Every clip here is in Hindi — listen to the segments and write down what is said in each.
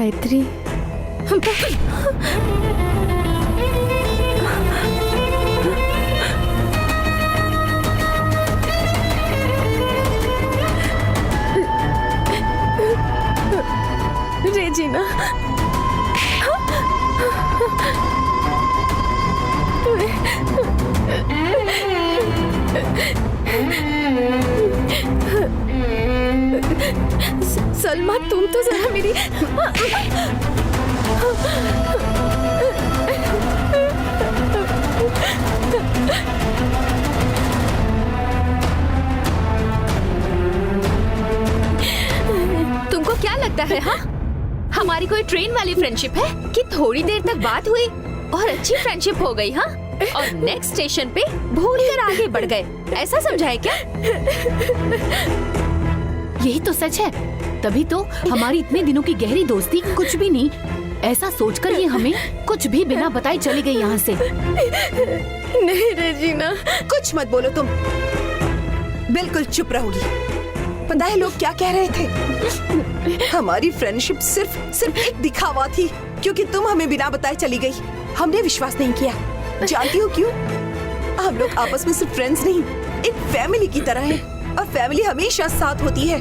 गायत्री, रेजिना, सलमा तुम तो जरा मेरी तुमको क्या लगता है हाँ? हमारी कोई ट्रेन वाली फ्रेंडशिप है कि थोड़ी देर तक बात हुई और अच्छी फ्रेंडशिप हो गई हाँ? और नेक्स्ट स्टेशन पे भूल कर आगे बढ़ गए, ऐसा समझा है क्या? यही तो सच है, तभी तो हमारी इतने दिनों की गहरी दोस्ती कुछ भी नहीं, ऐसा सोचकर ये हमें कुछ भी बिना बताए चली गई यहाँ से। नहीं रेजिना, कुछ मत बोलो तुम, बिल्कुल चुप रहोगी। पता है लोग क्या कह रहे थे? हमारी फ्रेंडशिप सिर्फ एक दिखावा थी, क्योंकि तुम हमें बिना बताए चली गई। हमने विश्वास नहीं किया। जानती हो क्यों? हम लोग आपस में सिर्फ फ्रेंड्स नहीं, एक फैमिली की तरह हैं, और फैमिली हमेशा साथ होती है।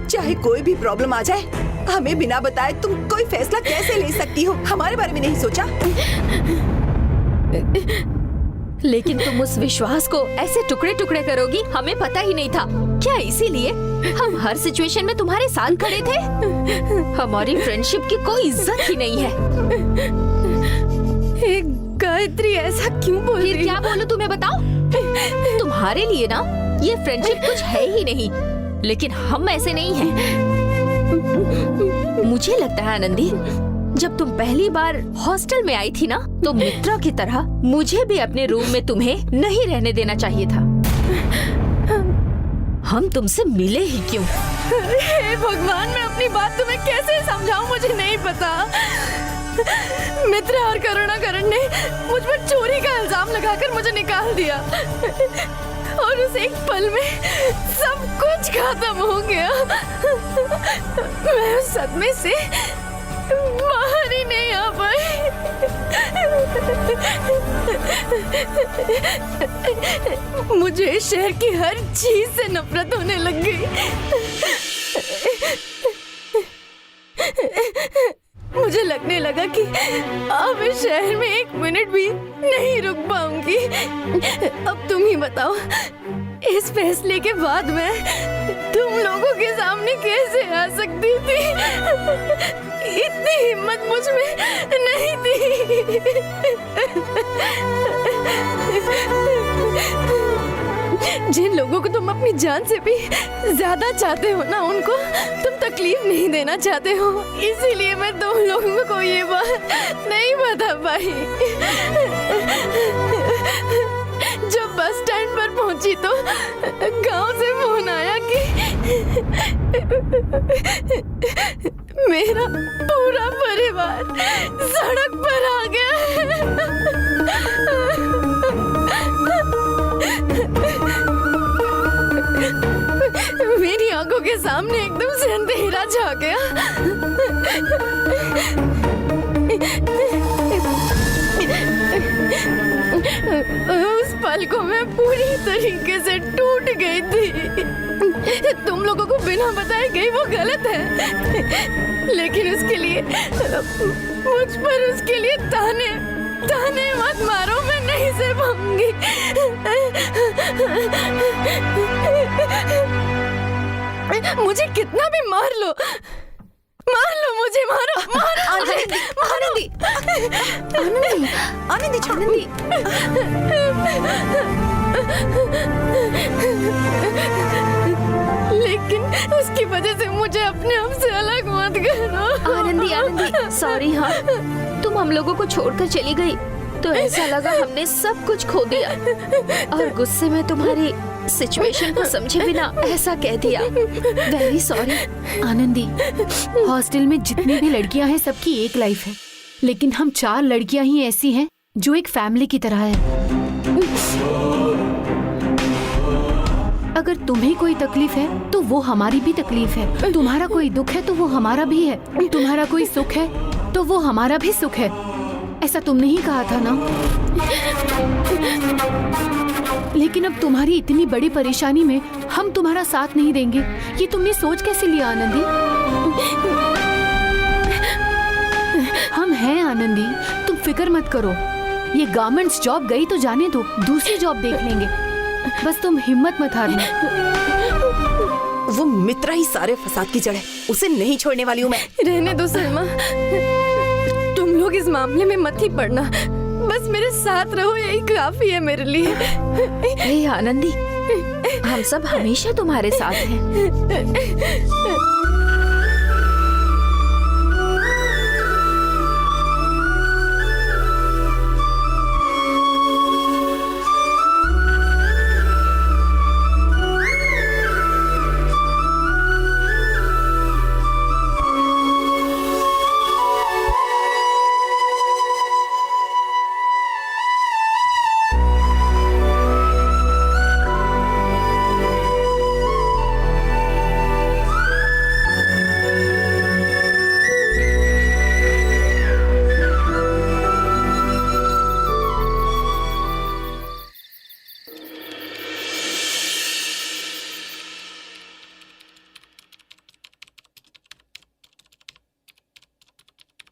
चाहे कोई भी प्रॉब्लम आ जाए, हमें बिना बताए तुम कोई फैसला कैसे ले सकती हो? हमारे बारे में नहीं सोचा? लेकिन तुम उस विश्वास को ऐसे टुकड़े टुकड़े करोगी, हमें पता ही नहीं था। क्या इसीलिए हम हर सिचुएशन में तुम्हारे साथ खड़े थे? हमारी फ्रेंडशिप की कोई इज्जत ही नहीं है। गायत्री ऐसा क्यों बोल रही? फिर क्या बोलूं तुम्हें बताओ? तुम्हारे लिए ना ये फ्रेंडशिप कुछ है ही नहीं, लेकिन हम ऐसे नहीं हैं। मुझे लगता है आनंदी, जब तुम पहली बार हॉस्टल में आई थी ना, तो मित्रा की तरह मुझे भी अपने रूम में तुम्हें नहीं रहने देना चाहिए था। हम तुमसे मिले ही क्यों? हे भगवान, मैं अपनी बात तुम्हें कैसे समझाऊं, मुझे नहीं पता। मित्रा और करुणाकरण ने मुझ पर चोरी का इल्जाम लगाकर मुझे निकाल दिया, और उस एक पल में सब कुछ खत्म हो गया। मैं उस सदमे से बाहर ही नहीं आ पाई। मुझे इस शहर की हर चीज से नफरत होने लग गई। मुझे लगने लगा कि अब इस शहर में एक मिनट भी नहीं रुक पाऊंगी। अब तुम ही बताओ, इस फैसले के बाद मैं तुम लोगों के सामने कैसे आ सकती थी? इतनी हिम्मत मुझ में नहीं थी। जिन लोगों को तुम अपनी जान से भी ज्यादा चाहते हो ना, उनको तुम तकलीफ नहीं देना चाहते हो, इसीलिए मैं तुम लोगों को ये बात नहीं बता पाई। जब बस स्टैंड पर पहुंची तो गांव से फोन आया कि मेरा पूरा परिवार सड़क पर आ गया है। मेरी आंखों के सामने एकदम से अंधेरा छा गया। उस पल को मैं पूरी तरीके से टूट गई थी। तुम लोगों को बिना बताए गई वो गलत है, लेकिन उसके लिए मुझ पर उसके लिए ताने मत मारो, मैं नहीं सह पाऊंगी। मुझे कितना भी मार लो मुझे, मारो। आनंदी, आनंदी छोड़ो। लेकिन उसकी वजह से मुझे अपने आप से अलग मत करो। आनंदी, सॉरी हाँ। तुम हम लोगों को छोड़कर चली गई तो ऐसा लगा हमने सब कुछ खो दिया, और गुस्से में तुम्हारी सिचुएशन को समझे बिना ऐसा कह दिया। Very sorry. आनंदी, हॉस्टल में जितनी भी लड़कियां हैं सबकी एक लाइफ है, लेकिन हम 4 लड़कियां ही ऐसी हैं जो एक फैमिली की तरह है। अगर तुम्हें कोई तकलीफ है तो वो हमारी भी तकलीफ है। तुम्हारा कोई दुख है तो वो हमारा भी है। तुम्हारा कोई सुख है तो वो हमारा भी सुख है। ऐसा तुमने ही कहा था ना। लेकिन अब तुम्हारी इतनी बड़ी परेशानी में हम तुम्हारा साथ नहीं देंगे, ये तुमने सोच कैसे लिया आनंदी? हम हैं आनंदी, तुम फिक्र मत करो। ये गारमेंट्स जॉब गई तो जाने दो, दूसरी जॉब देख लेंगे। बस तुम हिम्मत मत हारना। वो मित्रा ही सारे फसाद की जड़ है, उसे नहीं छोड़ने वाली हूँ मैं। रहने दो सलमा, तुम लोग इस मामले में मत ही पड़ना, बस मेरे साथ रहो, यही काफी है मेरे लिए। हे आनंदी, हम सब हमेशा तुम्हारे साथ हैं।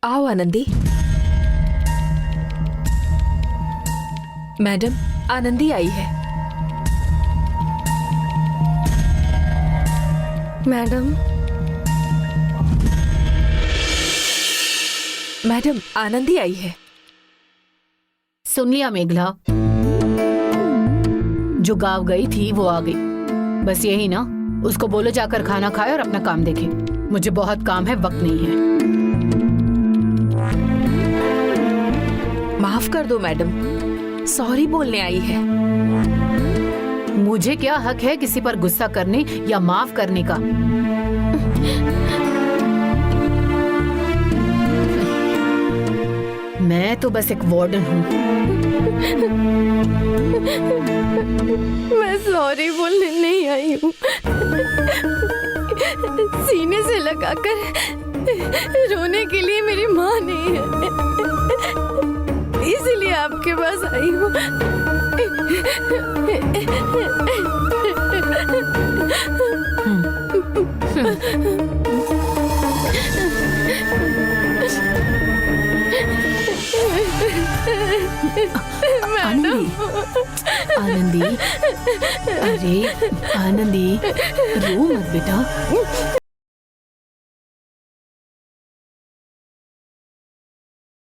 आओ आनंदी। मैडम, आनंदी आई है। मैडम, मैडम, आनंदी आई है। सुन लिया मेघला, जो गाँव गई थी वो आ गई। बस यही ना, उसको बोलो जाकर खाना खाए और अपना काम देखे। मुझे बहुत काम है, वक्त नहीं है। माफ कर दो मैडम, सॉरी बोलने आई है। मुझे क्या हक है किसी पर गुस्सा करने या माफ करने का? मैं तो बस एक वार्डन हूँ। मैं सॉरी बोलने नहीं आई हूँ, सीने से लगाकर रोने के लिए मेरी माँ नहीं है, इसीलिए आपके पास आई हूँ। आनंदी, आनंदी, अरे आनंदी, रो मत बेटा।